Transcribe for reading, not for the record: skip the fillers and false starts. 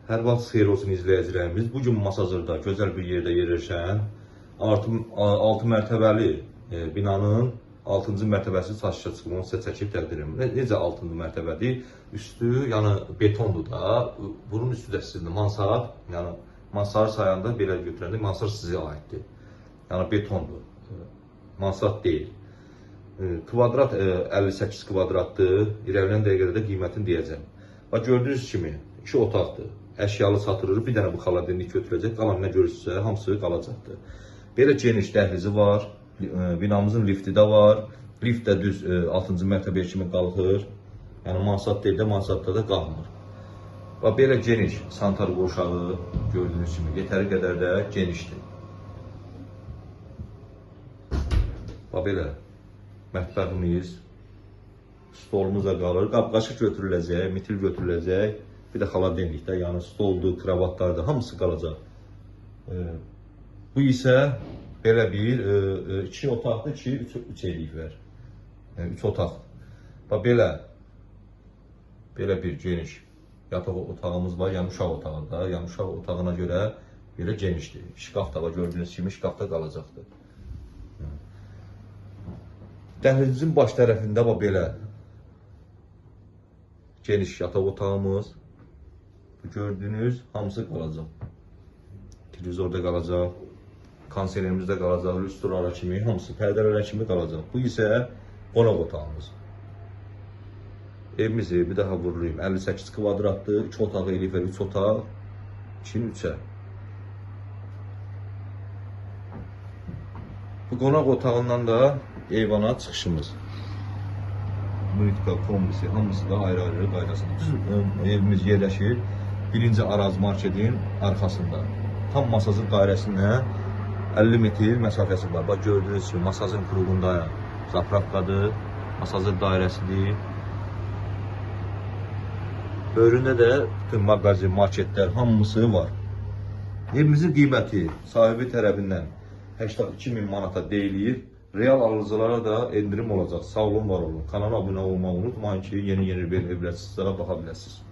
Hər vaxt xeyir olsun izləyicilərimiz. Bugün Masazırda gözəl bir yerdə yerləşən 6 mərtəbəli binanın 6-cı mərtəbəsi satışa çıxımını sizə çəkib təqdim edirəm. Necə 6-cı mərtəbədir? Üstü, yəni betondur da. Bunun üstü də sizin mansard, yəni mansard sayanda belə götürəndə mansard sizə aiddir. Yəni betondur. Mansard deyil. Kvadrat 58 kvadratdır. İrəliləyən dəqiqədə də qiymətini deyəcəm. Bax gördüyünüz kimi 2 otaqdır. Əşyalı satılır. Bir dənə bu xaladenlik götürəcək. Qalan nə görürsə hamısı qalacaqdır. Belə geniş dəhlizi var. Binamızın lifti də var. Lift də düz 6-cı mərtəbəyə kimi qalxır. Yəni mansard deyil də, mansardda da qalmır. Bax belə geniş sanitar qovşağı gördüyünüz kimi yetəri qədər də genişdir. Bax belə mətbəximiz, stolumuz da qalır. Qab-qaşıq götürüləcək, mitil götürüləcək. Bir də xaladenlikdə, yəni stoldur, kravatlardır, hamısı qalacaq. Bu isə belə bir 2 otaqdır ki, 3 eləyik var. 3 otaq. Bax belə bir geniş yataq otağımız var, yəni uşaq otağında. Yəni uşaq otağına görə belə genişdir. Şkaf da var, gördüyünüz kimi şkaf da qalacaqdır. Dəhlizin baş tərəfində bax belə geniş yataq otağımız. Gördüyünüz hamısı qalacaq. Televizorda qalacaq, konservimizdə qalacaq, lüstralar kimi, hamısı pərdələr kimi qalacaq. Bu isə qonaq otağımız. Evimizi bir daha vuruluyum. 58 kvadratdır, 2 otağı eləyib, 3 otaq, 2-ni 3-ə. Bu qonaq otağından da eyvana çıxışımız. Mülka, kombisi, hamısı da ayrı-ayrı qaydasıdır. Düz evimiz yerləşir 1-ci Araz marketin arxasında. Tam Masazır dairəsindən 50 metr məsafəsi var. Bax gördüyünüz kimi Masazın qurulundayım. Zapravkadır, Masazır dairəsidir. Böyründə də bütün mağazin, marketlər hamısı var. Evimizin qiyməti sahibi tərəfindən 82.000 manata deyilir. Real alıcılara da endirim olacaq. Sağ olun, var olun. Kanala abunə olmağı unutmayın ki, yeni bir evlər sizlərə baxa biləsiniz.